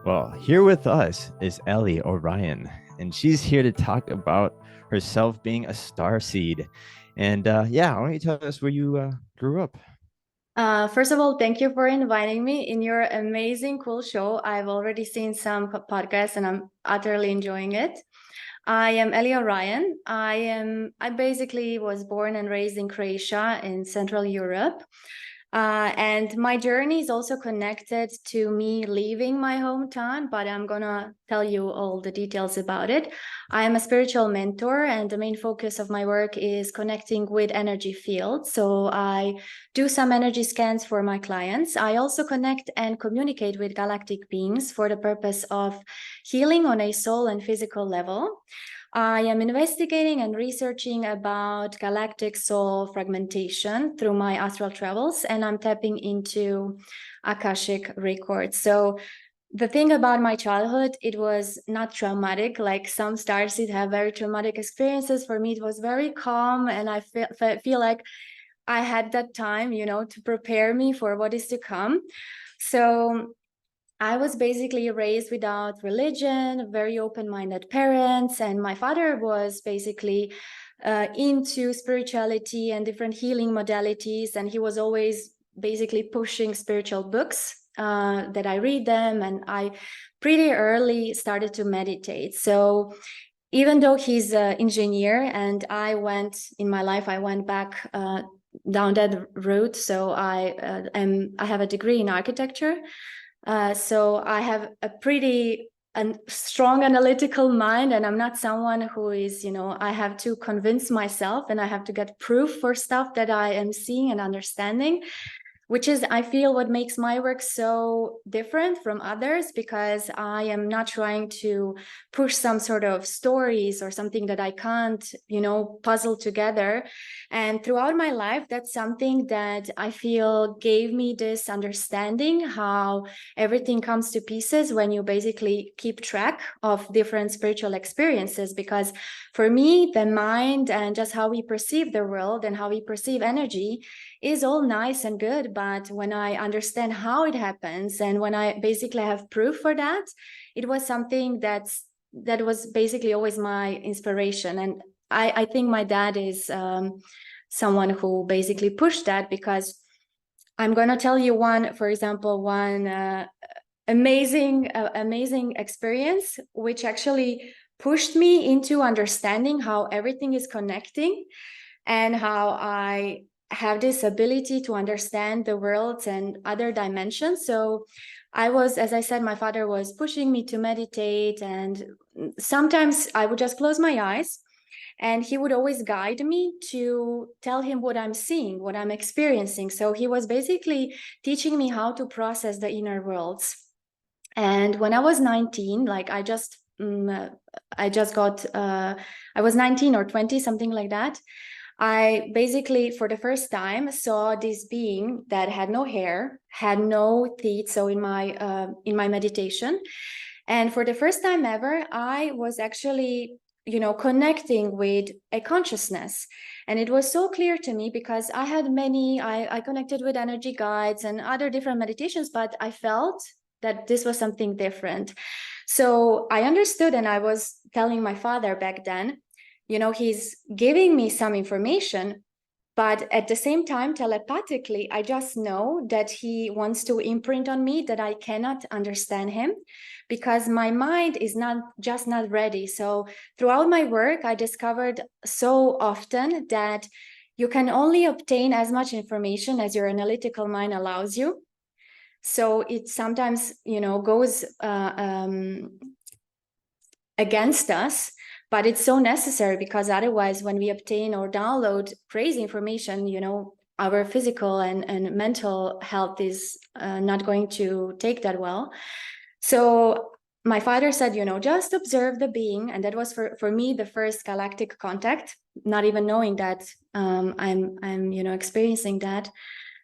Well, here with us is Ellie Orion, and she's here to talk about herself being a star seed. And yeah, why don't you tell us where you grew up? First of all, thank you for inviting me in your amazing, cool show. I've already seen some podcasts and I'm utterly enjoying it. I am Ellie Orion. I basically was born and raised in Croatia in Central Europe. And my journey is also connected to me leaving my hometown, but I'm gonna tell you all the details about it. I am a spiritual mentor, and the main focus of my work is connecting with energy fields. So I do some energy scans for my clients. I also connect and communicate with galactic beings for the purpose of healing on a soul and physical level. I am investigating and researching about galactic soul fragmentation through my astral travels, and I'm tapping into Akashic records. So the thing about my childhood, it was not traumatic. Like some starseeds have very traumatic experiences. For me, it was very calm, and I feel like I had that time, to prepare me for what is to come. So I was basically raised without religion, very open minded parents, and my father was basically into spirituality and different healing modalities. And he was always basically pushing spiritual books that I read them. And I pretty early started to meditate. So even though he's an engineer and in my life, I went back down that route. So I have a degree in architecture, so I have a pretty strong analytical mind, and I'm not someone who is, I have to convince myself and I have to get proof for stuff that I am seeing and understanding, which is, I feel, what makes my work so different from others, because I am not trying to push some sort of stories or something that I can't, puzzle together. And throughout my life, that's something that I feel gave me this understanding how everything comes to pieces when you basically keep track of different spiritual experiences. Because for me, the mind and just how we perceive the world and how we perceive energy is all nice and good, but when I understand how it happens and when I basically have proof for that, it was something that was basically always my inspiration. And I think my dad is someone who basically pushed that, because I'm going to tell you for example, one amazing experience, which actually pushed me into understanding how everything is connecting and how I have this ability to understand the worlds and other dimensions. So as I said, my father was pushing me to meditate, and sometimes I would just close my eyes and he would always guide me to tell him what I'm seeing, what I'm experiencing. So he was basically teaching me how to process the inner worlds. And when I was 19, like I just got, I was 19 or 20, something like that. I basically, for the first time, saw this being that had no hair, had no teeth. So in my meditation, and for the first time ever, I was actually, connecting with a consciousness. And it was so clear to me because I connected with energy guides and other different meditations, but I felt that this was something different. So I understood, and I was telling my father back then, he's giving me some information, but at the same time, telepathically, I just know that he wants to imprint on me that I cannot understand him because my mind is not ready. So throughout my work, I discovered so often that you can only obtain as much information as your analytical mind allows you. So it sometimes, goes against us, but it's so necessary, because otherwise when we obtain or download crazy information, our physical and mental health is not going to take that well. So my father said, just observe the being. And that was for me the first galactic contact, not even knowing that I'm experiencing that.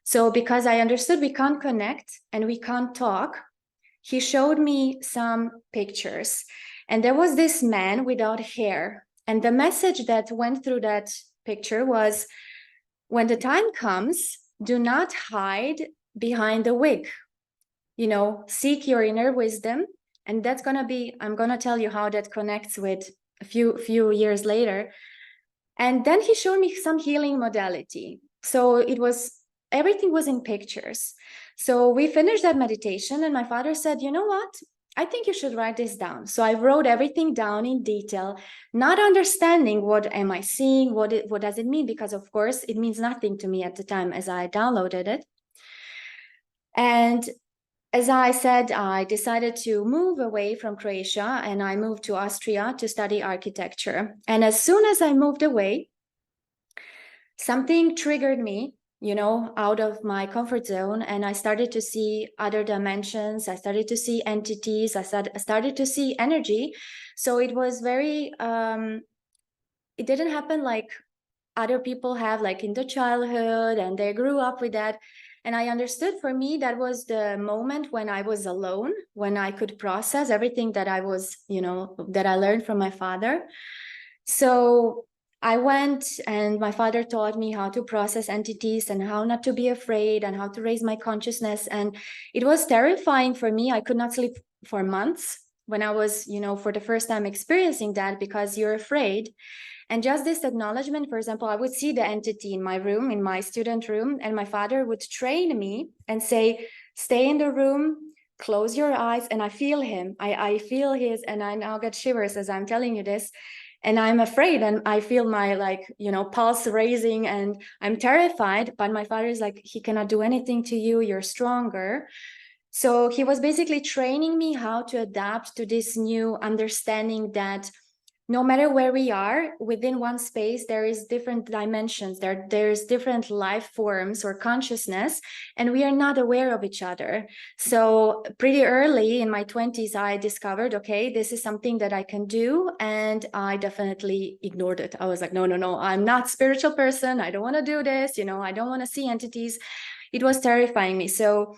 So because I understood we can't connect and we can't talk, he showed me some pictures. And there was this man without hair. And the message that went through that picture was, when the time comes, do not hide behind the wig. Seek your inner wisdom, And that's going to be, I'm going to tell you how that connects with a few years later. And then he showed me some healing modality. So everything was in pictures. So we finished that meditation and my father said, you know what? I think you should write this down. So I wrote everything down in detail, not understanding what am I seeing, what does it mean? Because of course it means nothing to me at the time as I downloaded it. And as I said, I decided to move away from Croatia and I moved to Austria to study architecture. And as soon as I moved away, something triggered me, out of my comfort zone. And I started to see other dimensions. I started to see entities. I started to see energy. So it was very, it didn't happen like other people have, like in the childhood, and they grew up with that. And I understood, for me, that was the moment when I was alone, when I could process everything that I was, that I learned from my father. So I went and my father taught me how to process entities and how not to be afraid and how to raise my consciousness. And it was terrifying for me. I could not sleep for months when I was, for the first time experiencing that, because you're afraid. And just this acknowledgement, for example, I would see the entity in my room, in my student room, and my father would train me and say, stay in the room, close your eyes. And I feel him. I feel his, and I now get shivers as I'm telling you this. And I'm afraid, and I feel my pulse raising, and I'm terrified. But my father is like, he cannot do anything to you. You're stronger. So he was basically training me how to adapt to this new understanding that no matter where we are within one space, there is different dimensions, there's different life forms or consciousness, and we are not aware of each other. So pretty early in my 20s, I discovered, okay, this is something that I can do. And I definitely ignored it. I was like, no, I'm not a spiritual person. I don't want to do this. I don't want to see entities. It was terrifying me. So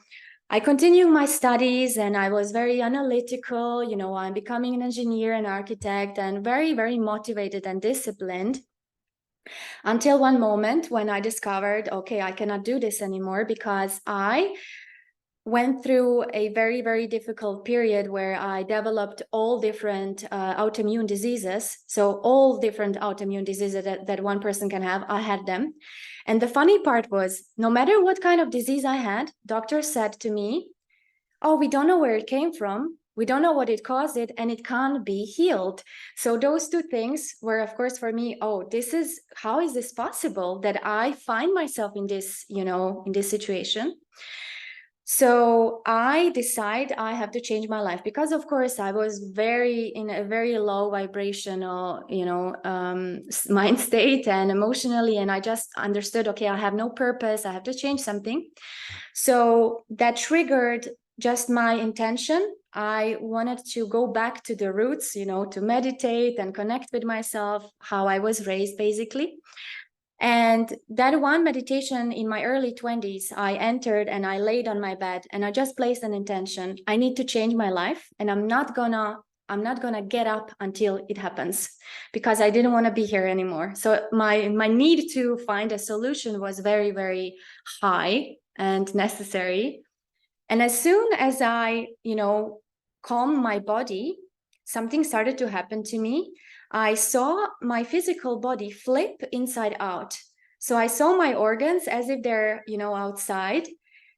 I continued my studies and I was very analytical. I'm becoming an engineer and architect, and very, very motivated and disciplined, until one moment when I discovered, okay, I cannot do this anymore, because I went through a very, very difficult period where I developed all different autoimmune diseases. So all different autoimmune diseases that one person can have, I had them. And the funny part was, no matter what kind of disease I had, doctors said to me, oh, we don't know where it came from. We don't know what it caused it, and it can't be healed. So those two things were, of course, for me, oh, how is this possible that I find myself in this, in this situation? So I decide I have to change my life, because of course I was in a very low vibrational, mind state and emotionally. And I just understood, okay, I have no purpose. I have to change something. So that triggered just my intention. I wanted to go back to the roots, to meditate and connect with myself, how I was raised, basically. And that one meditation in my early 20s, I entered and I laid on my bed and I just placed an intention. I need to change my life, and I'm not gonna get up until it happens, because I didn't want to be here anymore. So my need to find a solution was very, very high and necessary. And as soon as I, calmed my body, something started to happen to me. I saw my physical body flip inside out. So I saw my organs as if they're, outside,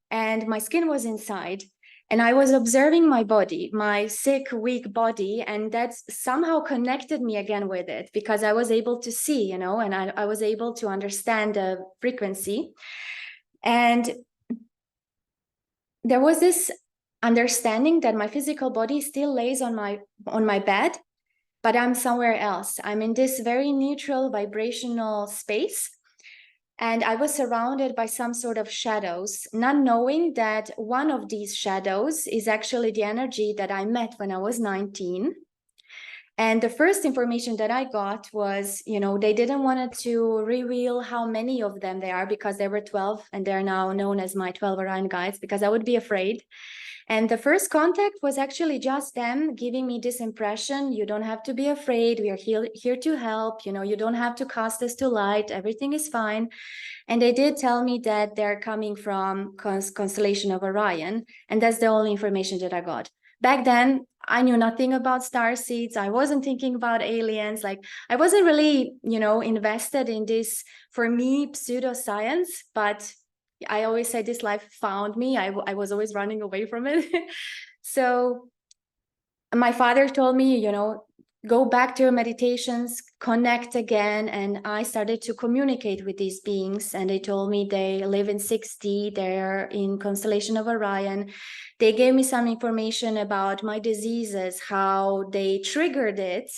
and my skin was inside. And I was observing my body, my sick, weak body, and that somehow connected me again with it, because I was able to see, and I was able to understand the frequency. And there was this understanding that my physical body still lays on my bed, but I'm somewhere else. I'm in this very neutral vibrational space. And I was surrounded by some sort of shadows, not knowing that one of these shadows is actually the energy that I met when I was 19. And the first information that I got was, they didn't want to reveal how many of them there are, because there were 12, and they're now known as my 12 Orion guides, because I would be afraid. And the first contact was actually just them giving me this impression: you don't have to be afraid. We are here to help. You don't have to cast this to light. Everything is fine. And they did tell me that they're coming from constellation of Orion. And that's the only information that I got. back then I knew nothing about star seeds. I wasn't thinking about aliens. Like I wasn't really, invested in this, for me, pseudoscience, but I always say this life found me. I was always running away from it. So my father told me, go back to your meditations, connect again. And I started to communicate with these beings. And they told me they live in 6D, they're in constellation of Orion. They gave me some information about my diseases, how they triggered it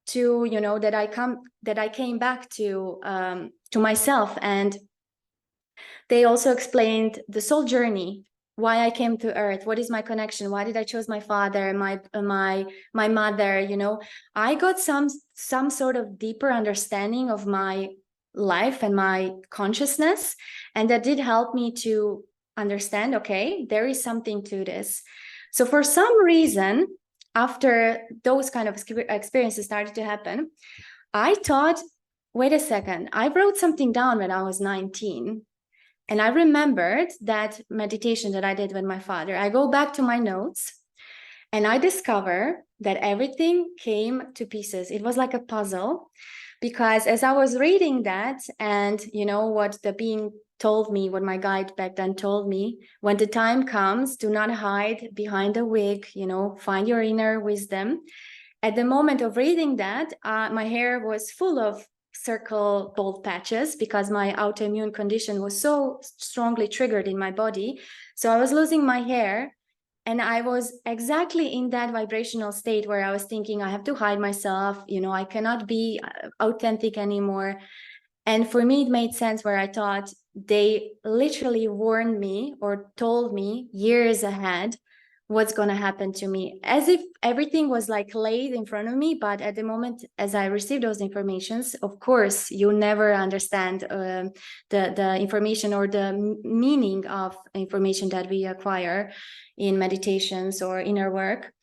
to, that I came back to myself. And they also explained the soul journey, why I came to Earth, what is my connection, why did I choose my father, my mother. I got some sort of deeper understanding of my life and my consciousness, and that did help me to understand, okay, there is something to this. So for some reason, after those kind of experiences started to happen, I thought, wait a second, I wrote something down when I was 19. And I remembered that meditation that I did with my father. I go back to my notes and I discover that everything came to pieces. It was like a puzzle, because as I was reading that, and what the being told me, what my guide back then told me, when the time comes, do not hide behind a wig, find your inner wisdom. At the moment of reading that, my hair was full of circle bald patches because my autoimmune condition was so strongly triggered in my body. So I was losing my hair, and I was exactly in that vibrational state where I was thinking, I have to hide myself, I cannot be authentic anymore. And for me, it made sense, where I thought they literally warned me or told me years ahead what's going to happen to me, as if everything was like laid in front of me. But at the moment, as I received those informations, of course, you never understand the information or the meaning of information that we acquire in meditations or inner work.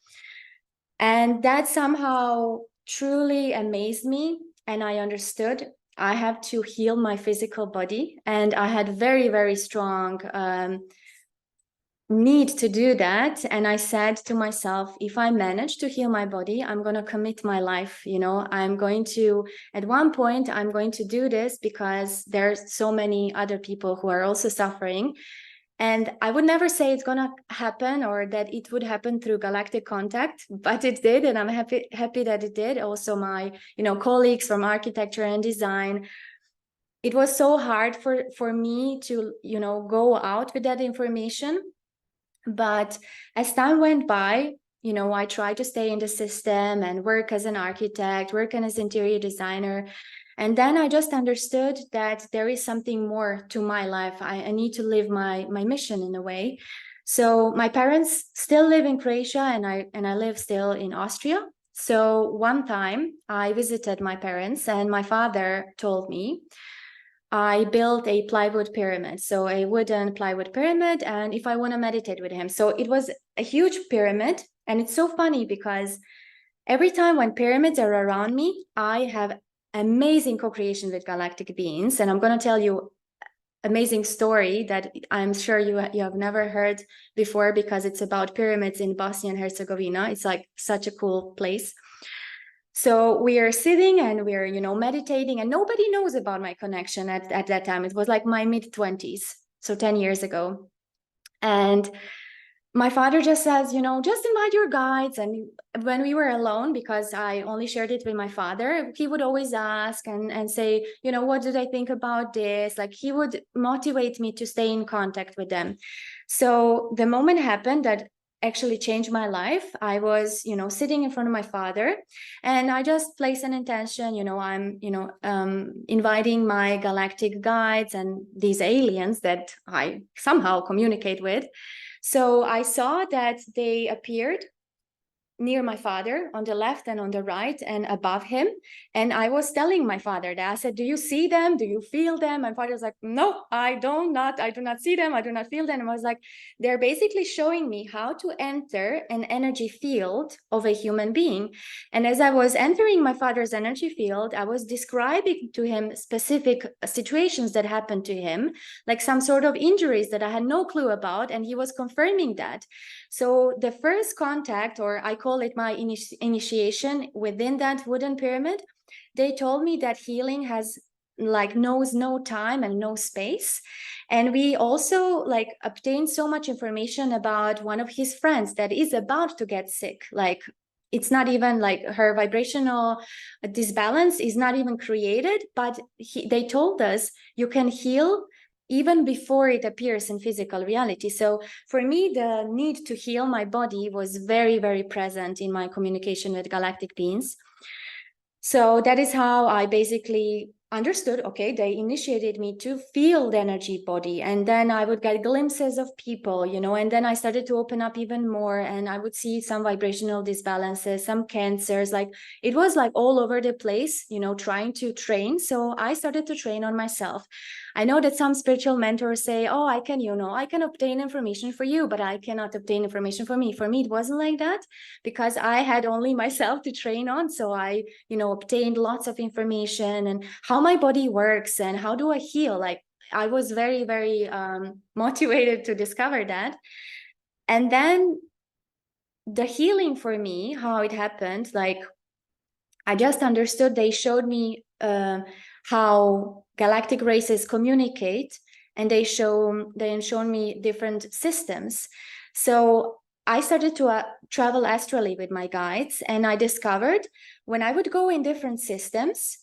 And that somehow truly amazed me. And I understood I have to heal my physical body. And I had very, very strong need to do that. And I said to myself, if I manage to heal my body, I'm going to commit my life. I'm going to, at one point, I'm going to do this, because there's so many other people who are also suffering. And I would never say it's going to happen, or that it would happen through galactic contact, but it did. And I'm happy that it did. Also, my, colleagues from architecture and design, it was so hard for me to, go out with that information. But as time went by, I tried to stay in the system and work as an architect, work as interior designer. And then I just understood that there is something more to my life. I need to live my mission in a way. So my parents still live in Croatia, and I live still in Austria. So one time I visited my parents, and my father told me, I built a plywood pyramid, so a wooden plywood pyramid, and if I want to meditate with him. So it was a huge pyramid, and it's so funny because every time when pyramids are around me, I have amazing co-creation with galactic beings. And I'm going to tell you amazing story that I'm sure you have never heard before, because it's about pyramids in Bosnia and Herzegovina. It's like such a cool place. So we are sitting and we're, meditating, and nobody knows about my connection at that time. It was like my mid-20s, so 10 years ago. And my father just says, just invite your guides. And when we were alone, because I only shared it with my father, he would always ask and say, what do they think about this? Like, he would motivate me to stay in contact with them. So the moment happened that actually changed my life. I was, sitting in front of my father, and I just placed an intention, I'm, inviting my galactic guides and these aliens that I somehow communicate with. So I saw that they appeared near my father on the left and on the right and above him. And I was telling my father that. I said, do you see them? Do you feel them? My father was like, no, I do not see them. I do not feel them. And I was like, they're basically showing me how to enter an energy field of a human being. And as I was entering my father's energy field, I was describing to him specific situations that happened to him, like some sort of injuries that I had no clue about. And he was confirming that. So the first contact, or I call it my initiation within that wooden pyramid, they told me that healing has knows no time and no space. And we also obtained so much information about one of his friends that is about to get sick. Like, it's not even like her vibrational disbalance is not even created, but they told us you can heal even before it appears in physical reality. So for me, the need to heal my body was very, very present in my communication with galactic beings. So that is how I basically understood, okay, they initiated me to feel the energy body. And then I would get glimpses of people, and then I started to open up even more, and I would see some vibrational disbalances, some cancers. Like, it was like all over the place, trying to train. So I started to train on myself. I know that some spiritual mentors say, oh, I can obtain information for you, but I cannot obtain information for me. For me, it wasn't like that, because I had only myself to train on. So I obtained lots of information and how my body works and how do I heal. Like, I was very, very motivated to discover that. And then the healing for me, how it happened, like, I just understood. They showed me how galactic races communicate, and they shown me different systems. So I started to travel astrally with my guides, and I discovered when I would go in different systems,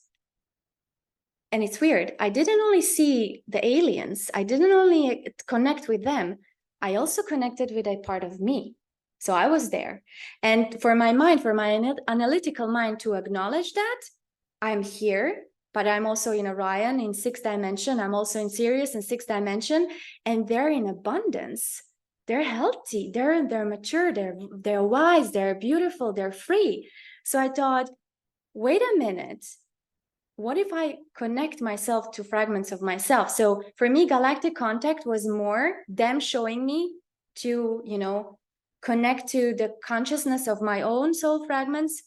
and it's weird, I didn't only see the aliens, I didn't only connect with them, I also connected with a part of me. So I was there. And for my mind, for my analytical mind to acknowledge that I'm here, but I'm also in Orion in 6th dimension. I'm also in Sirius in 6th dimension, and they're in abundance. They're healthy, they're mature, they're wise, they're beautiful, they're free. So I thought, wait a minute, what if I connect myself to fragments of myself? So for me, galactic contact was more them showing me to, connect to the consciousness of my own soul fragments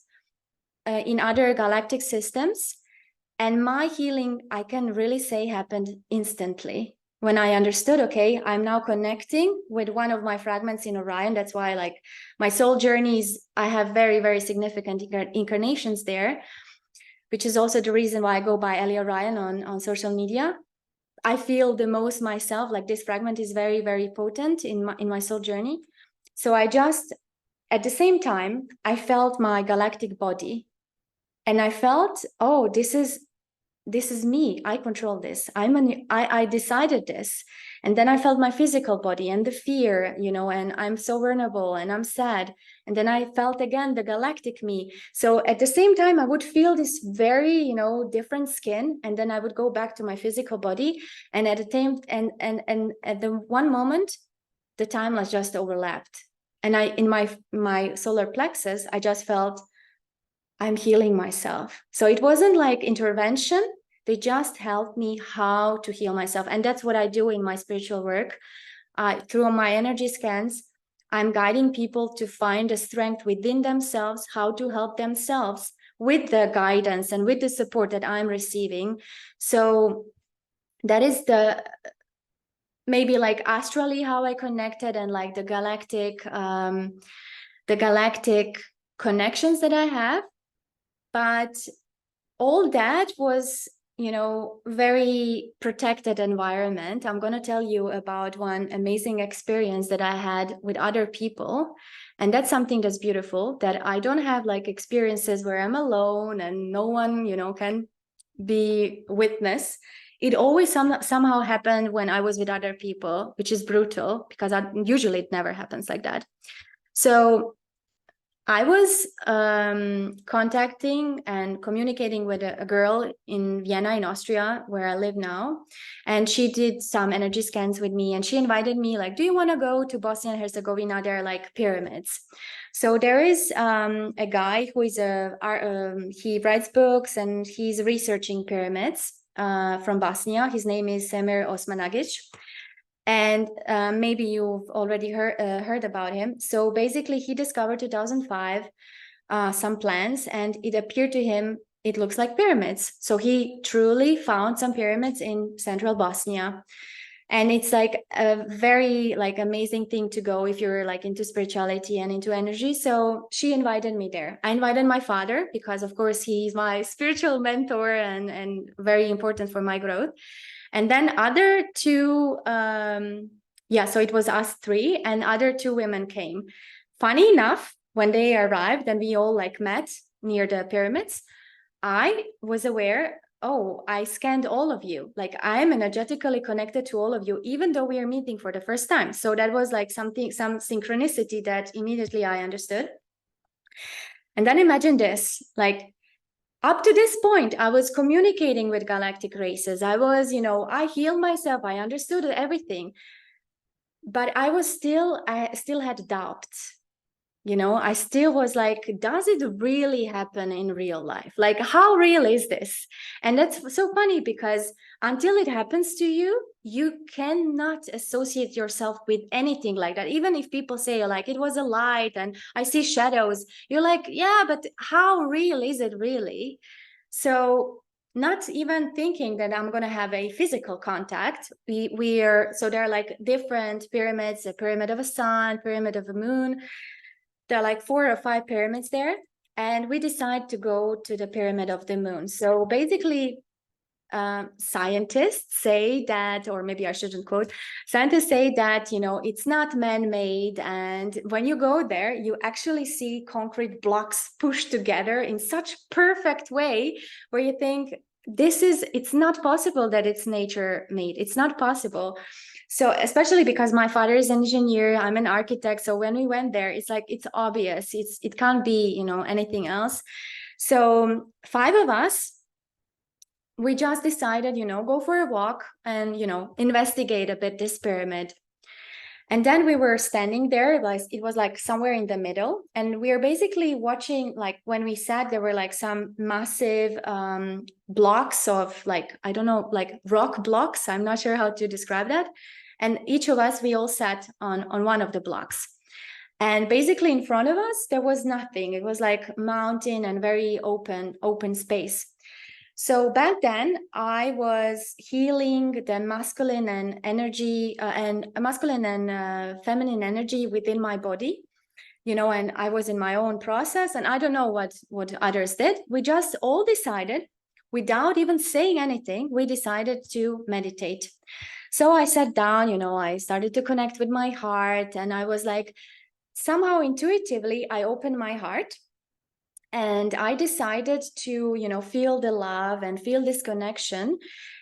in other galactic systems. And my healing, I can really say, happened instantly. When I understood, okay, I'm now connecting with one of my fragments in Orion. That's why, like, my soul journeys, I have very, very significant incarnations there, which is also the reason why I go by Ellie Orion on social media. I feel the most myself, like this fragment is very, very potent in my soul journey. So I just, at the same time, I felt my galactic body, and I felt, oh, this is me. I control this. I decided this. And then I felt my physical body and the fear, and I'm so vulnerable and I'm sad. And then I felt again the galactic me. So at the same time, I would feel this very, different skin. And then I would go back to my physical body. And at the time, and at the one moment, the timelines just overlapped. And in my solar plexus, I just felt I'm healing myself. So it wasn't like intervention. They just helped me how to heal myself. And that's what I do in my spiritual work. Through my energy scans, I'm guiding people to find the strength within themselves, how to help themselves with the guidance and with the support that I'm receiving. So that is maybe like astrally how I connected, and like the galactic connections that I have. But all that was, very protected environment. I'm going to tell you about one amazing experience that I had with other people. And that's something that's beautiful, that I don't have like experiences where I'm alone and no one, can be witness. It always somehow happened when I was with other people, which is brutal because usually it never happens like that. So I was contacting and communicating with a girl in Vienna, in Austria, where I live now. And she did some energy scans with me, and she invited me, like, do you want to go to Bosnia and Herzegovina? There are like pyramids. So there is a guy who is he writes books and he's researching pyramids from Bosnia. His name is Semir Osmanagic. And maybe you've already heard about him. So basically, he discovered 2005 some plans, and it appeared to him it looks like pyramids. So he truly found some pyramids in central Bosnia, and it's like a very like amazing thing to go if you're like into spirituality and into energy. So she invited me there. I invited my father because, of course, he's my spiritual mentor and very important for my growth. And then other two, so it was us three, and other two women came. Funny enough, when they arrived and we all like met near the pyramids, I was aware, oh, I scanned all of you. Like I am energetically connected to all of you, even though we are meeting for the first time. So that was like some synchronicity that immediately I understood. And then imagine this, like up to this point, I was communicating with galactic races. I was, I healed myself. I understood everything. But I still had doubts. I still was like, does it really happen in real life? Like, how real is this? And that's so funny because until it happens to you, you cannot associate yourself with anything like that. Even if people say like, it was a light and I see shadows, you're like, yeah, but how real is it really? So not even thinking that I'm going to have a physical contact. So there are like different pyramids, a pyramid of a sun, pyramid of a moon. There are like 4 or 5 pyramids there. And we decide to go to the pyramid of the moon. So basically, scientists say that, or maybe I shouldn't quote, scientists say that, it's not man-made. And when you go there, you actually see concrete blocks pushed together in such perfect way where you think, it's not possible that it's nature made. It's not possible. So especially because my father is an engineer, I'm an architect. So when we went there, it's like, it's obvious. It can't be, anything else. So 5 of us, we just decided, go for a walk and, investigate a bit this pyramid. And then we were standing there, like it was like somewhere in the middle. And we were basically watching, like when we sat, there were like some massive blocks of like, I don't know, like rock blocks. I'm not sure how to describe that. And each of us, we all sat on one of the blocks. And basically in front of us, there was nothing. It was like mountain and very open space. So back then, I was healing the masculine and feminine energy within my body, and I was in my own process. And I don't know what others did. We just all decided, without even saying anything, we decided to meditate. So I sat down, I started to connect with my heart, and I was like, somehow intuitively, I opened my heart. And I decided to, feel the love and feel this connection.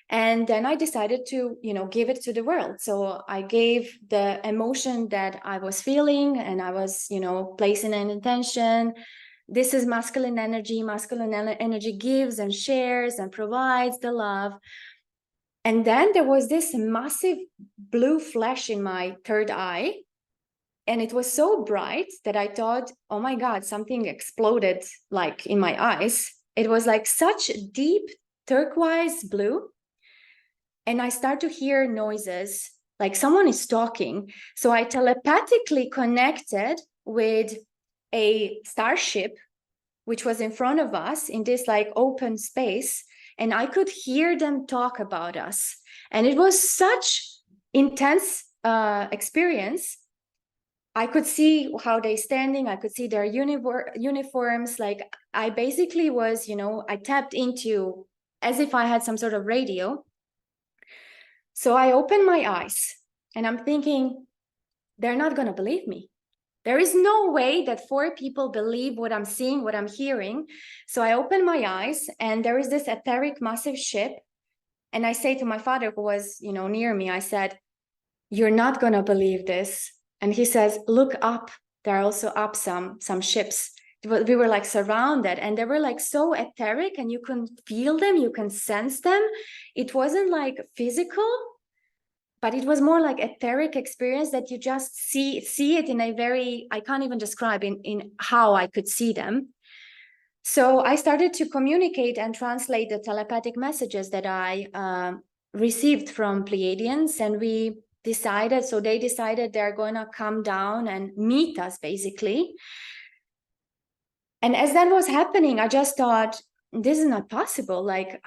And then I decided to, give it to the world. So I gave the emotion that I was feeling, and I was, placing an intention. This is masculine energy. Masculine energy gives and shares and provides the love. And then there was this massive blue flash in my third eye. And it was so bright that I thought, oh my God, something exploded like in my eyes. It was like such deep turquoise blue. And I start to hear noises, like someone is talking. So I telepathically connected with a starship, which was in front of us in this like open space. And I could hear them talk about us. And it was such intense experience. I could see how they're standing. I could see their uniforms. Like I basically was, I tapped into as if I had some sort of radio. So I opened my eyes and I'm thinking, they're not going to believe me. There is no way that 4 people believe what I'm seeing, what I'm hearing. So I opened my eyes and there is this etheric massive ship. And I say to my father, who was, near me, I said, you're not going to believe this. And he says, look up. there are also up some ships. We were like surrounded, and they were like so etheric, and you can feel them, you can sense them. It wasn't like physical, but it was more like etheric experience that you just see it in a very, I can't even describe in how I could see them. So I started to communicate and translate the telepathic messages that I received from Pleiadians, and we decided, so they decided they're going to come down and meet us basically. And as that was happening, I just thought, this is not possible. Like,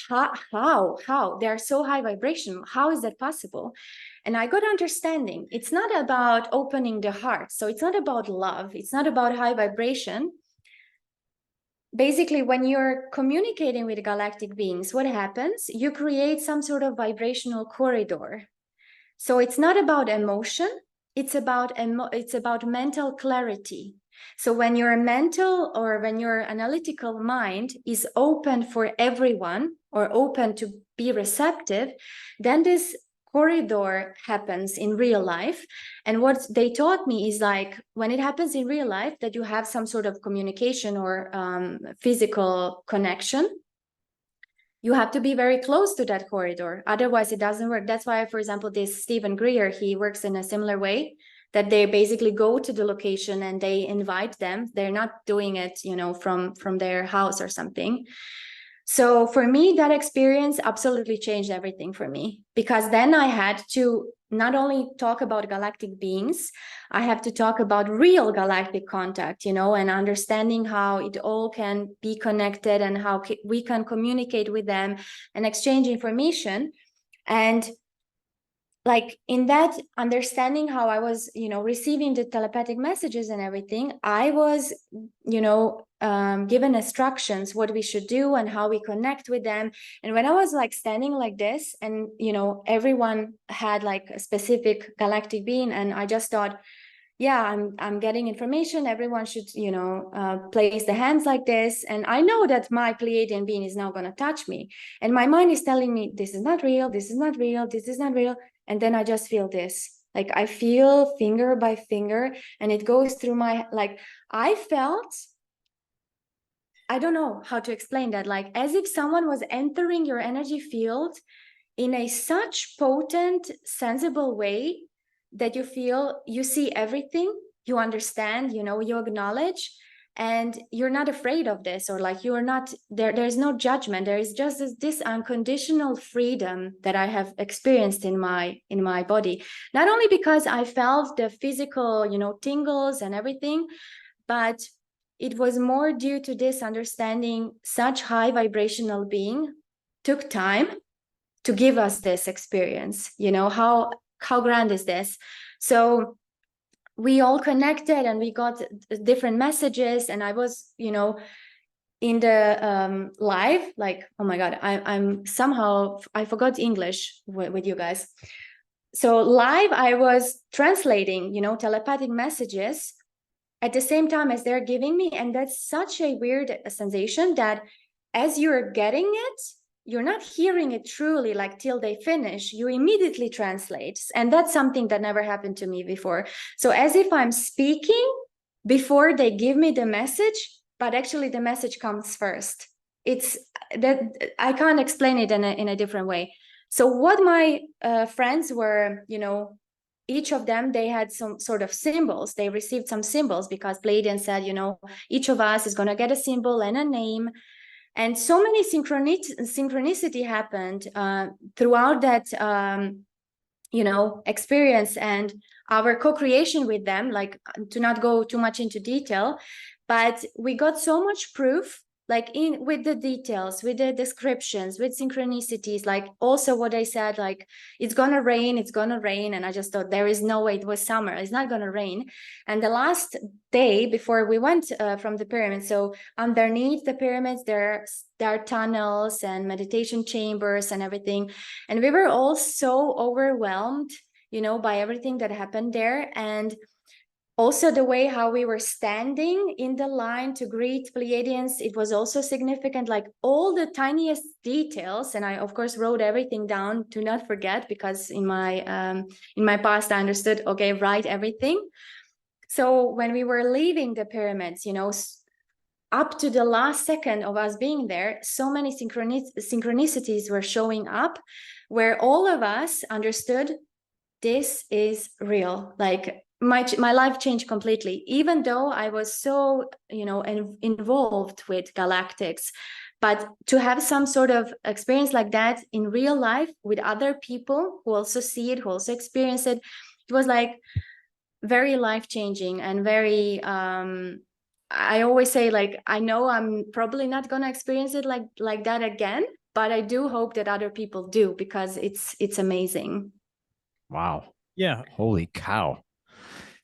how? They're so high vibration. How is that possible? And I got understanding. It's not about opening the heart. So it's not about love. It's not about high vibration. Basically, when you're communicating with galactic beings, what happens? You create some sort of vibrational corridor. So it's not about emotion. It's about mental clarity. So when your mental or when your analytical mind is open for everyone or open to be receptive, then this corridor happens in real life. And what they taught me is like, when it happens in real life, that you have some sort of communication or physical connection, you have to be very close to that corridor. Otherwise, it doesn't work. That's why, for example, this Stephen Greer, he works in a similar way, that they basically go to the location and they invite them. They're not doing it, you know, from their house or something. So for me, that experience absolutely changed everything for me, because then I had to not only talk about galactic beings, I have to talk about real galactic contact, you know, and understanding how it all can be connected and how we can communicate with them and exchange information. And like in that understanding how I was, you know, receiving the telepathic messages and everything, I was, you know, given instructions what we should do and how we connect with them. And when I was like standing like this, and you know, everyone had like a specific galactic being, and I just thought, yeah, I'm getting information. Everyone should, you know, place the hands like this. And I know that my Pleiadian being is now going to touch me. And my mind is telling me, this is not real. This is not real. This is not real. And then I just feel this. Like I feel finger by finger, and it goes through my, like, I felt, I don't know how to explain that. Like as if someone was entering your energy field in a such potent, sensible way that you feel you see everything, you understand, you know, you acknowledge, and you're not afraid of this, or like you're not there. There's no judgment. There is just this unconditional freedom that I have experienced in my body. Not only because I felt the physical, you know, tingles and everything, but it was more due to this understanding such high vibrational being took time to give us this experience. You know, how grand is this? So we all connected and we got different messages, and I was, you know, in the live, like, oh my god, I'm somehow, I forgot English with you guys. So live I was translating, you know, telepathic messages at the same time as they're giving me, and that's such a weird sensation that as you're getting it, you're not hearing it truly, like till they finish, you immediately translate. And that's something that never happened to me before. So as if I'm speaking before they give me the message, but actually the message comes first. It's that I can't explain it in a different way. So what my friends were, you know, each of them, they had some sort of symbols. They received some symbols because Pleiadian said, you know, each of us is going to get a symbol and a name. And so many synchronicity happened throughout that, you know, experience and our co-creation with them, like to not go too much into detail, but we got so much proof, like in with the details, with the descriptions, with synchronicities, like also what I said, like it's gonna rain, and I just thought there is no way, it was summer, it's not gonna rain. And the last day before we went from the pyramid, so underneath the pyramids there are tunnels and meditation chambers and everything, and we were all so overwhelmed, you know, by everything that happened there. And also the way how we were standing in the line to greet Pleiadians, it was also significant, like all the tiniest details. And I, of course, wrote everything down to not forget, because in my past, I understood, okay, write everything. So when we were leaving the pyramids, up to the last second of us being there, so many synchronicities were showing up where all of us understood this is real. Like my life changed completely, even though I was so, involved with galactics. But to have some sort of experience like that in real life with other people who also see it, who also experience it, it was like very life-changing and very I always say, like, I know I'm probably not going to experience it like that again, but I do hope that other people do, because it's amazing. Wow. Yeah. Holy cow.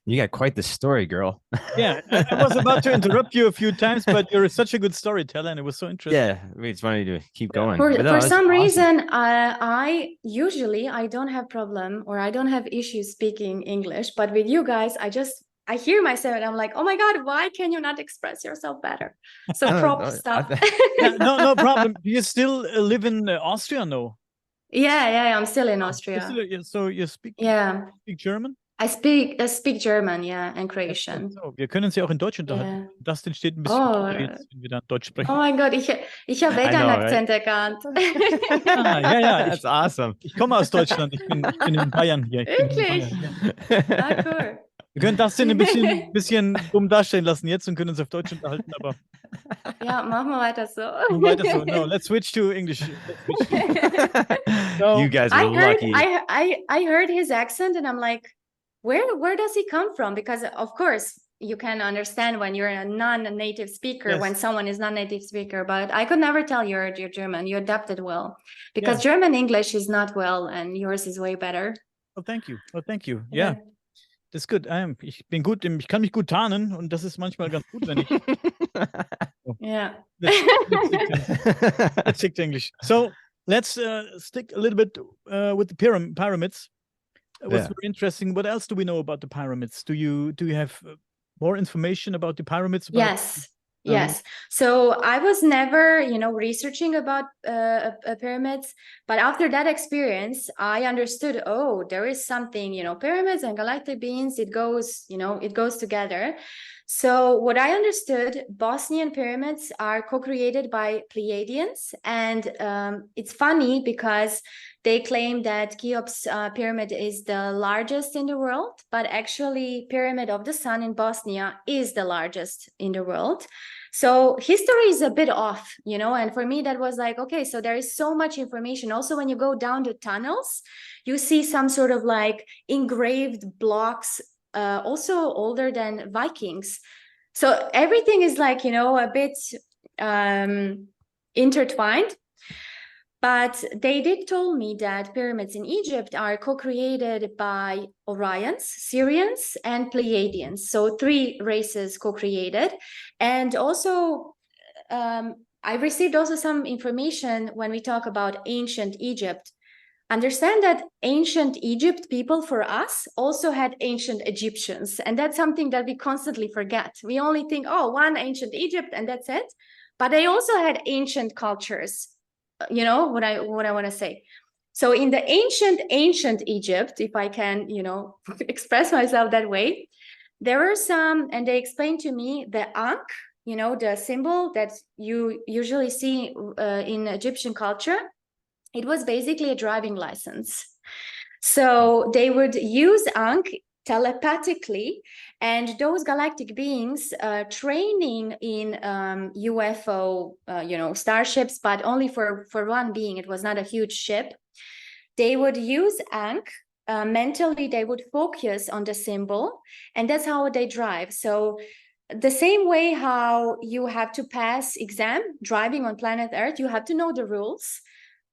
You got quite the story, girl. Yeah, I was about to interrupt you a few times, but you're such a good storyteller, and it was so interesting. Yeah, I mean, it's funny to keep going. For, But no, for that's some awesome. reason, I usually I don't have problem, or I don't have issues speaking English, but with you guys, I hear myself and I'm like, oh my God, why can you not express yourself better? So props, stop. Yeah, no problem. Do you still live in Austria? No. Yeah, I'm still in Austria. So you speak German? I speak German, yeah, and Croatian. So, wir können uns ja auch in Deutsch unterhalten. Das entsteht ein bisschen jetzt, wenn wir dann Deutsch sprechen. Oh mein Gott, ich habe keinen Akzent erkannt. Ja. That's awesome. Ich komme aus Deutschland. Ich bin in Bayern hier. Wirklich? Ah, cool. Wir können das ein bisschen dumm darstellen lassen jetzt und können uns auf Deutsch unterhalten, aber. Ja, machen wir weiter so. No, let's switch to English. So, you guys are lucky. I heard his accent and I'm like, where does he come from? Because of course you can understand when you're a non-native speaker, when someone is non-native speaker, but I could never tell you're German. You adapted well, because German English is not well and yours is way better. Oh, thank you. Yeah. Das ist gut. Ich bin gut, ich kann mich gut tarnen und das ist manchmal ganz gut, wenn ich. Yeah. Let's stick to English. So let's stick a little bit with the pyramids. It was very interesting. What else do we know about the pyramids? Do you have more information about the pyramids? Yes. So I was never, researching about pyramids, but after that experience, I understood, oh, there is something, pyramids and galactic beings, it goes together. So what I understood, Bosnian pyramids are co-created by Pleiadians, and it's funny because they claim that Cheops pyramid is the largest in the world, but actually Pyramid of the Sun in Bosnia is the largest in the world. So history is a bit off, and for me that was like, okay, so there is so much information. Also, when you go down the tunnels, you see some sort of like engraved blocks, also older than Vikings. So everything is like, a bit intertwined. But they did tell me that pyramids in Egypt are co-created by Orions, Syrians, and Pleiadians. So 3 races co-created. And also, I received also some information when we talk about ancient Egypt. Understand that ancient Egypt people for us also had ancient Egyptians. And that's something that we constantly forget. We only think, oh, one ancient Egypt and that's it. But they also had ancient cultures. You know what I want to say. So in the ancient Egypt, if I can, express myself that way, there were some, and they explained to me the Ankh, the symbol that you usually see in Egyptian culture. It was basically a driving license. So they would use Ankh telepathically, and those galactic beings training in UFO, starships, but only for one being. It was not a huge ship. They would use Ankh. Mentally, they would focus on the symbol, and that's how they drive. So the same way how you have to pass exam driving on planet Earth, you have to know the rules.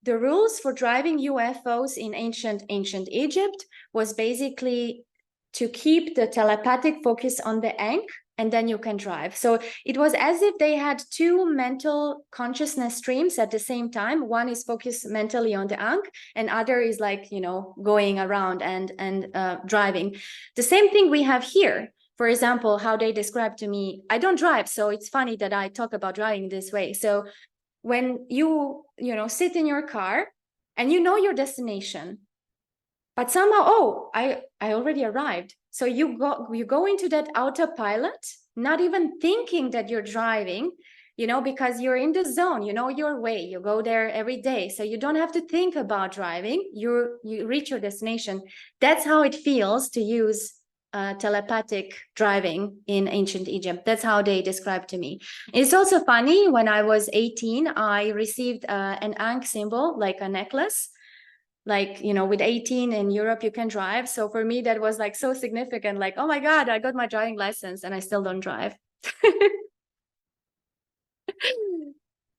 The rules for driving UFOs in ancient Egypt was basically to keep the telepathic focus on the Ankh, and then you can drive. So it was as if they had 2 mental consciousness streams at the same time. One is focused mentally on the Ankh, and other is like, going around and driving. The same thing we have here. For example, how they describe to me, I don't drive, so it's funny that I talk about driving this way. So when you sit in your car and you know your destination, but somehow, I already arrived. So you go into that autopilot, not even thinking that you're driving, you know, because you're in the zone, you know your way, you go there every day. So you don't have to think about driving, you reach your destination. That's how it feels to use telepathic driving in ancient Egypt. That's how they described to me. It's also funny, when I was 18, I received an Ankh symbol, like a necklace. Like, you know, with 18 in Europe, you can drive. So for me, that was like so significant, like, oh my God, I got my driving license and I still don't drive.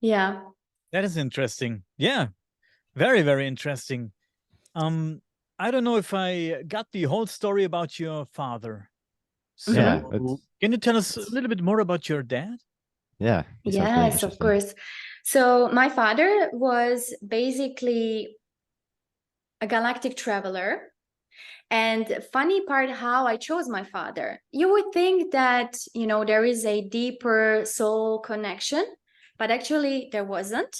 Yeah. That is interesting. Yeah, very, very interesting. I don't know if I got the whole story about your father. So Yeah, can you tell us a little bit more about your dad? Yeah. It sounds very Yes, of interesting. course. So my father was basically a galactic traveler. And funny part, how I chose my father. You would think that, you know, there is a deeper soul connection, but actually there wasn't.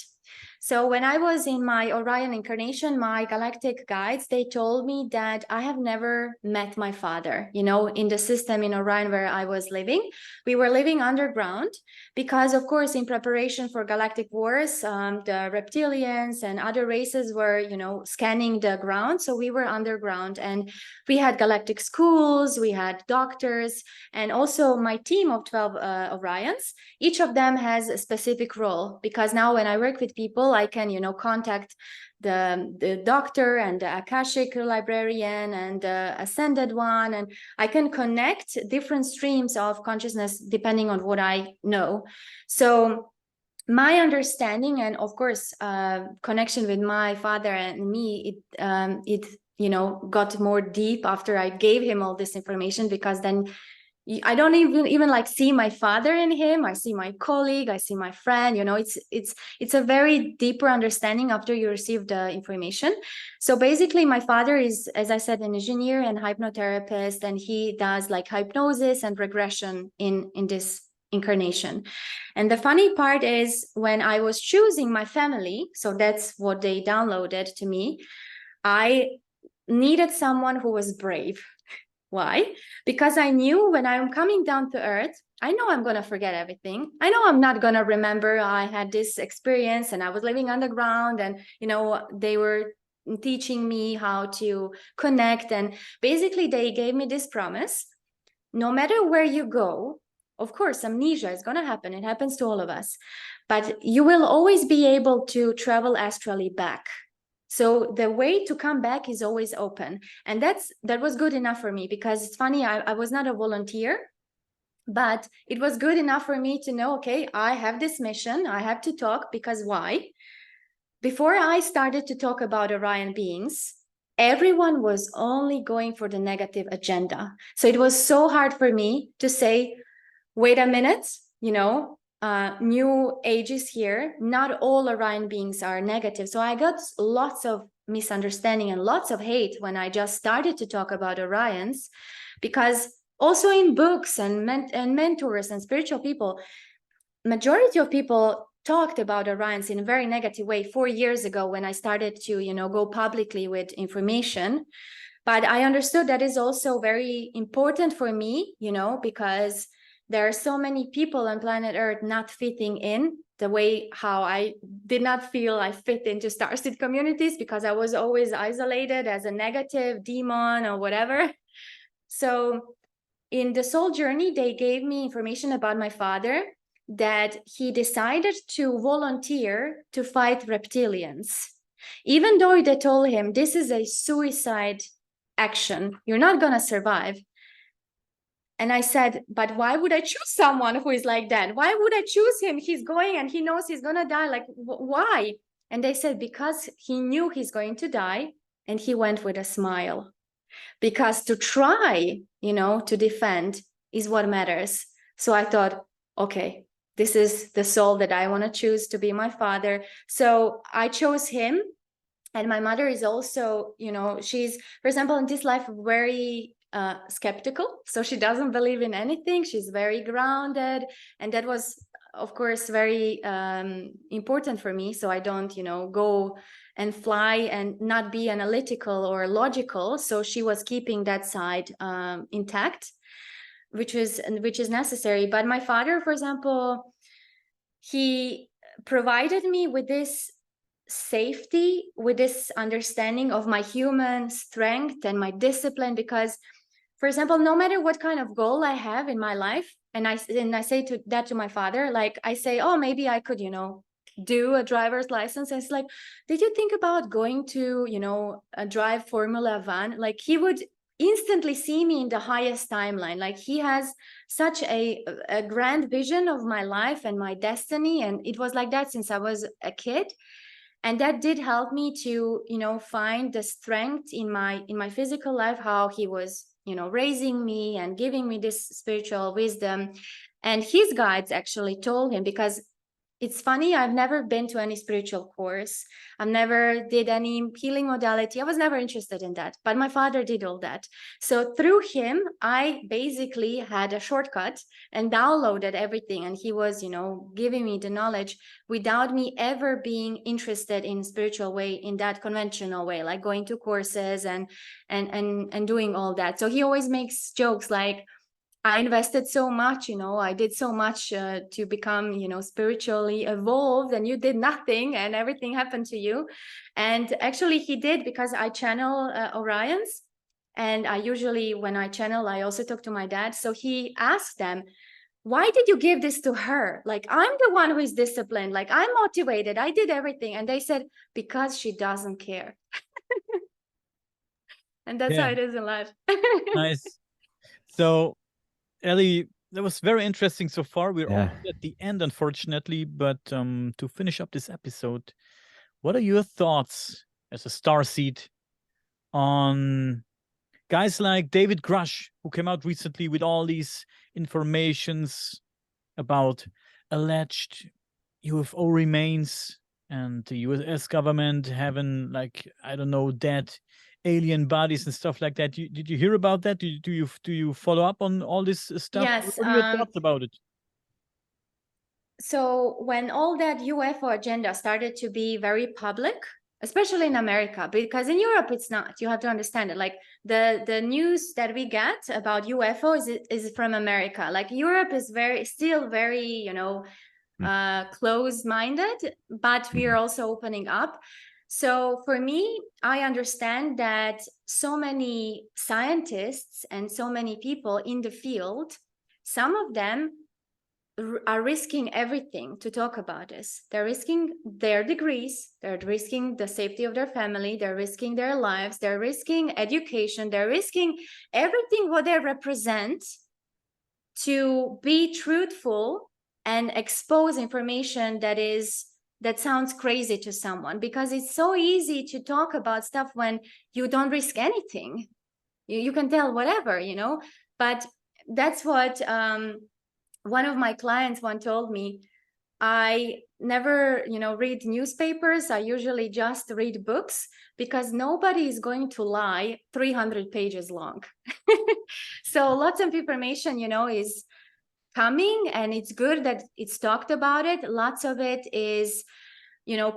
So when I was in my Orion incarnation, my galactic guides, they told me that I have never met my father. You know, in the system in Orion where I was living, we were living underground because, of course, in preparation for galactic wars, the reptilians and other races were, you know, scanning the ground. So we were underground, and we had galactic schools, we had doctors, and also my team of 12 Orions. Each of them has a specific role, because now when I work with people, I can, you know, contact the doctor and the Akashic librarian and the ascended one, and I can connect different streams of consciousness depending on what I know. So my understanding, and of course connection with my father and me, it you know, got more deep after I gave him all this information, because then I don't even like see my father in him. I see my colleague, I see my friend, you know. It's a very deeper understanding after you receive the information. So basically my father is, as I said, an engineer and hypnotherapist, and he does like hypnosis and regression in this incarnation. And the funny part is, when I was choosing my family, so that's what they downloaded to me, I needed someone who was brave. Why? Because I knew when I'm coming down to earth, I know I'm going to forget everything. I know I'm not going to remember I had this experience and I was living underground, and, you know, they were teaching me how to connect. And basically they gave me this promise: no matter where you go, of course, amnesia is going to happen. It happens to all of us, but you will always be able to travel astrally back. So the way to come back is always open. And that was good enough for me, because it's funny, I was not a volunteer, but it was good enough for me to know, okay, I have this mission, I have to talk. Because why? Before I started to talk about Orion beings, everyone was only going for the negative agenda. So it was so hard for me to say, wait a minute, you know, new age is here. Not all Orion beings are negative. So I got lots of misunderstanding and lots of hate when I just started to talk about Orions, because also in books and mentors and spiritual people, majority of people talked about Orions in a very negative way 4 years ago, when I started to, you know, go publicly with information. But I understood that is also very important for me, you know, because there are so many people on planet Earth not fitting in the way how I did not feel I fit into Starseed communities, because I was always isolated as a negative demon or whatever. So in the soul journey, they gave me information about my father, that he decided to volunteer to fight reptilians, even though they told him this is a suicide action, you're not going to survive. And I said, but why would I choose someone who is like that? Why would I choose him? He's going and he knows he's going to die. Like, why? And they said, because he knew he's going to die, and he went with a smile. Because to try, you know, to defend is what matters. So I thought, okay, this is the soul that I want to choose to be my father. So I chose him. And my mother is also, you know, she's, for example, in this life, very skeptical. So she doesn't believe in anything. She's very grounded. And that was, of course, very important for me. So I don't, you know, go and fly and not be analytical or logical. So she was keeping that side intact, which is necessary. But my father, for example, he provided me with this safety, with this understanding of my human strength and my discipline, because, for example, no matter what kind of goal I have in my life, and I say that to my father, like I say, oh, maybe I could, do a driver's license. And it's like, did you think about going to, drive Formula One? Like, he would instantly see me in the highest timeline. Like, he has such a grand vision of my life and my destiny. And it was like that since I was a kid. And that did help me to, find the strength in my physical life, how he was, raising me and giving me this spiritual wisdom. And his guides actually told him, because it's funny, I've never been to any spiritual course. I've never did any healing modality. I was never interested in that, but my father did all that. So through him, I basically had a shortcut and downloaded everything. And he was, giving me the knowledge without me ever being interested in spiritual way, in that conventional way, like going to courses and doing all that. So he always makes jokes like, I invested so much, I did so much to become, spiritually evolved, and you did nothing and everything happened to you. And actually he did, because I channel Orions. And I usually, when I channel, I also talk to my dad. So he asked them, why did you give this to her? Like, I'm the one who is disciplined. Like, I'm motivated. I did everything. And they said, because she doesn't care. And that's how it is in life. Nice. So, Ellie, that was very interesting so far. We're Yeah. almost at the end, unfortunately, but to finish up this episode, what are your thoughts as a starseed on guys like David Grush, who came out recently with all these informations about alleged UFO remains and the US government having, like, I don't know, dead alien bodies and stuff like that? Did you hear about that? Do you follow up on all this stuff? Yes. What are your thoughts about it? So when all that UFO agenda started to be very public, especially in America, because in Europe it's not, you have to understand it. Like the news that we get about UFO is from America. Like Europe is still very, closed-minded, but we are also opening up. So for me, I understand that so many scientists and so many people in the field, some of them are risking everything to talk about this. They're risking their degrees, they're risking the safety of their family, they're risking their lives, they're risking education, they're risking everything what they represent to be truthful and expose information that sounds crazy to someone, because it's so easy to talk about stuff when you don't risk anything. You can tell whatever, but that's what one of my clients once told me. I never, read newspapers. I usually just read books, because nobody is going to lie 300 pages long. So lots of information, is coming, and it's good that it's talked about it. Lots of it is,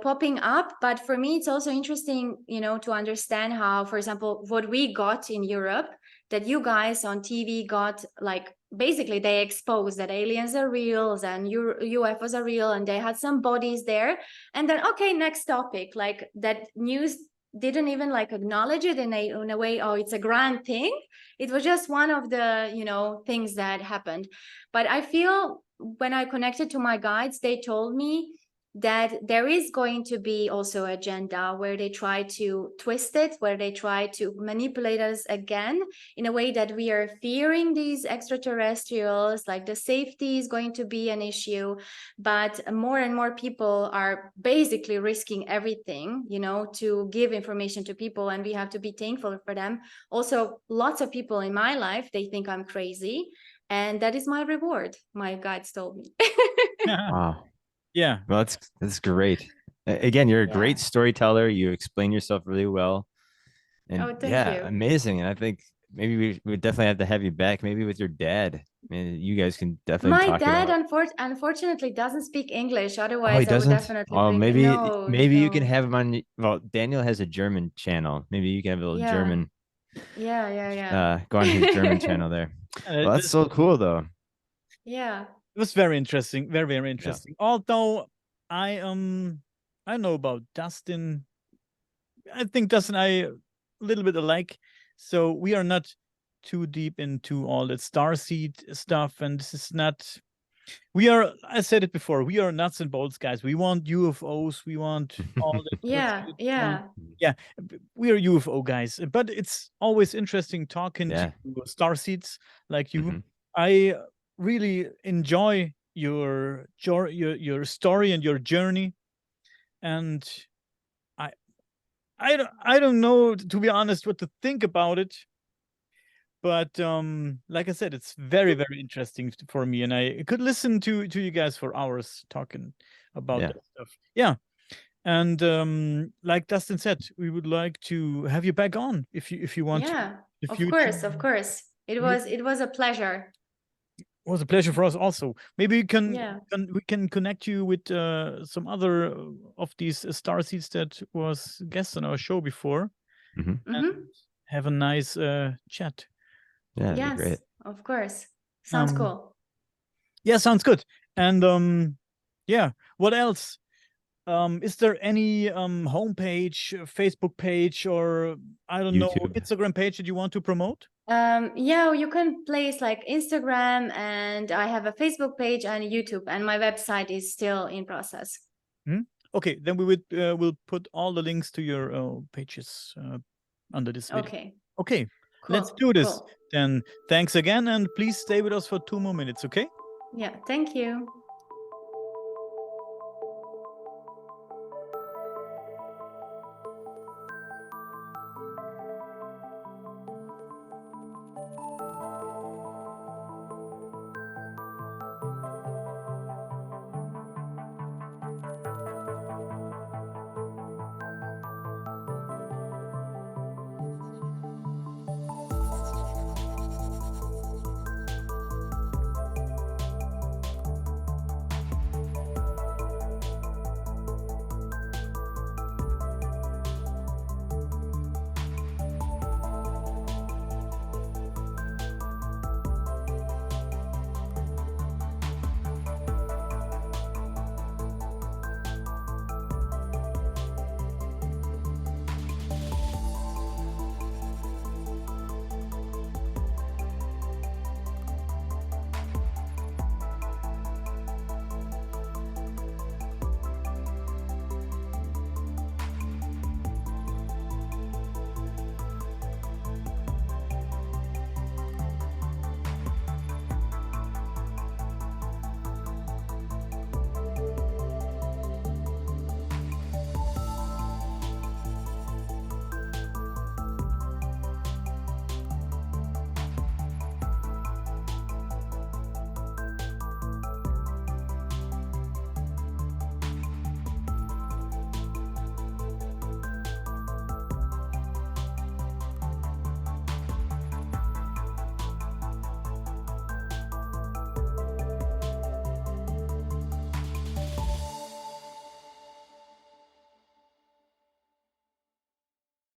popping up. But for me, it's also interesting, to understand how, for example, what we got in Europe, that you guys on TV got, like, basically they exposed that aliens are real and UFOs are real and they had some bodies there. And then, okay, next topic, like that news didn't even like acknowledge it in a way, oh, it's a grand thing. It was just one of the, things that happened. But I feel when I connected to my guides, they told me that there is going to be also agenda where they try to twist it, where they try to manipulate us again in a way that we are fearing these extraterrestrials, like the safety is going to be an issue. But more and more people are basically risking everything, to give information to people, and we have to be thankful for them. Also, lots of people in my life, they think I'm crazy, and that is my reward, my guides told me. Wow. Yeah. Well, that's great. Again, you're a great storyteller. You explain yourself really well. And Oh, thank you. amazing. And I think maybe we definitely have to have you back. Maybe with your dad. Man, you guys can definitely My talk dad, about. unfortunately, doesn't speak English. Oh, he Otherwise, I would doesn't. definitely Oh, bring. maybe No, maybe you can no. have him on. Well, Daniel has a German channel. Maybe you can have a little Yeah, German. yeah. Go on his German channel there. Well, that's so cool though. Yeah. It was very interesting, very Yeah. interesting. Although I know about Dustin. I think Dustin I a little bit alike. So we are not too deep into all that Starseed stuff, and this is not. We are. I said it before. We are nuts and bolts guys. We want UFOs. We want all that. Yeah, shit. yeah. Yeah. We are UFO guys. But it's always interesting talking Yeah. to Starseeds like you. Mhm. I really enjoy your story and your journey, and I I don't know, to be honest, what to think about it. But like I said, it's very interesting for me, and I could listen to you guys for hours talking about Yeah. that stuff. Yeah. And like Dustin said, we would like to have you back on if you want to Yeah, in the of future. course, of course. It Maybe was a pleasure. it was a pleasure for us also. Maybe Yeah. we can connect you with some other of these star seeds that was guests on our show before, Mhm. and Mm-hmm. have a nice chat. Yeah, that'd be Yes, great. of course. Sounds Um, cool. yeah, sounds good. And yeah, what else? Is there any homepage, Facebook page, or I don't know, YouTube. Instagram page that you want to promote? Yeah, you can place like Instagram, and I have a Facebook page and YouTube, and my website is still in process. Okay, then we would will put all the links to your pages under this video. Okay, Okay, let's cool, do this. cool. Then thanks again, and please stay with us for 2 more minutes, okay? Yeah, thank you.